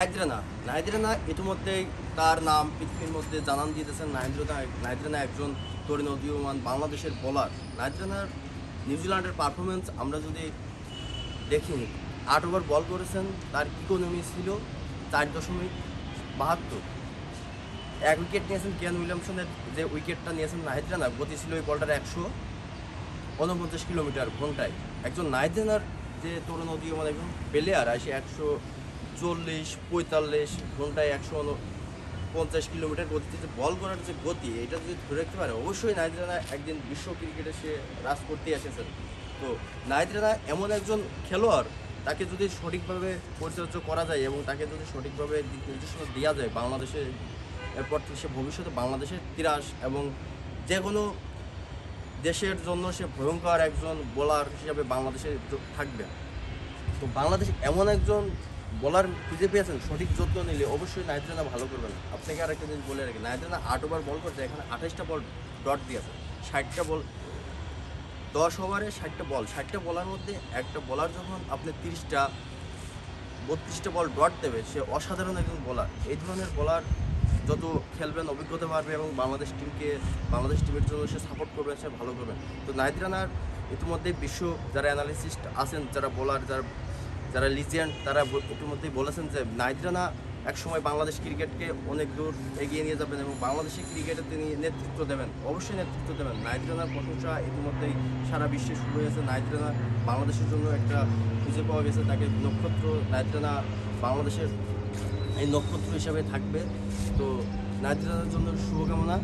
নাহিদ রানা ইতিমধ্যেই তার নাম পৃথিবীর মধ্যে জানান দিতেছেন। নাহিদ রানা একজন তরুণ উদীয়মান বাংলাদেশের বোলার। নাহিদ রানার নিউজিল্যান্ডের পারফরমেন্স আমরা যদি দেখি, ৮ ওভার বল করেছেন, তার ইকোনমি ছিল 4.72। 1 উইকেট নিয়েছেন কেন উইলিয়ামসনের, যে উইকেটটা নিয়েছেন নাহিদ রানা, গতি ছিল ওই বলটার 149 কিলোমিটার ঘন্টায়। একজন নাহিদ রানার যে তরুণ উদীয়মান একজন প্লেয়ার আসে 140-45 ঘন্টায় 150 কিলোমিটার গতিতে বল করার যে গতি, এটা যদি ধরে রাখতে পারে, অবশ্যই নাহিদ রানা একদিন বিশ্ব ক্রিকেটে সে রাজ করতে এসেছেন। তো নাহিদ রানা এমন একজন খেলোয়াড়, তাকে যদি সঠিকভাবে পরিচর্যা করা যায় এবং তাকে যদি সঠিকভাবে দিক নির্দেশনা দেওয়া যায়, বাংলাদেশে এরপর থেকে সে ভবিষ্যতে বাংলাদেশের তিরাস এবং যে কোনো দেশের জন্য সে ভয়ঙ্কর একজন বোলার হিসাবে বাংলাদেশে থাকবে। তো বাংলাদেশ এমন একজন বোলার খুঁজে পেয়েছেন, সঠিক যত্ন নিলে অবশ্যই নাহিদ রানা ভালো করবেন। আপনাকে আরেকটা জিনিস বলে রাখি, নাহিদ রানা 8 ওভার বল করছে, এখানে 28টা বল ডট দিয়েছে। 60টা বল, 10 ওভারে 60টা বল, 60টা বলার মধ্যে একটা বলার যখন আপনি 32টা বল ডট দেবে, সে অসাধারণ একজন বোলার। এই ধরনের বোলার যত খেলবেন, অভিজ্ঞতা বাড়বে এবং বাংলাদেশ টিমের জন্য সে সাপোর্ট করবেন, সে ভালো করবেন। তো নাহিদ রানার ইতিমধ্যেই বিশ্ব যারা অ্যানালিস্ট আছেন, যারা বোলার, যারা লিজেন্ড, তারা ইতিমধ্যেই বলেছেন যে নাহিদ রানা একসময় বাংলাদেশ ক্রিকেটকে অনেক দূর এগিয়ে নিয়ে যাবেন এবং বাংলাদেশের ক্রিকেটে তিনি নেতৃত্ব দেবেন, অবশ্যই নেতৃত্ব দেবেন। নাহিদ রানার প্রশংসা ইতিমধ্যেই সারা বিশ্বে শুরু হয়েছে। নাহিদ রানা বাংলাদেশের জন্য একটা খুঁজে পাওয়া গেছে, তাকে নক্ষত্র। নাহিদ রানা বাংলাদেশের এই নক্ষত্র হিসাবে থাকবে। তো নাহিদ রানার জন্য শুভকামনা।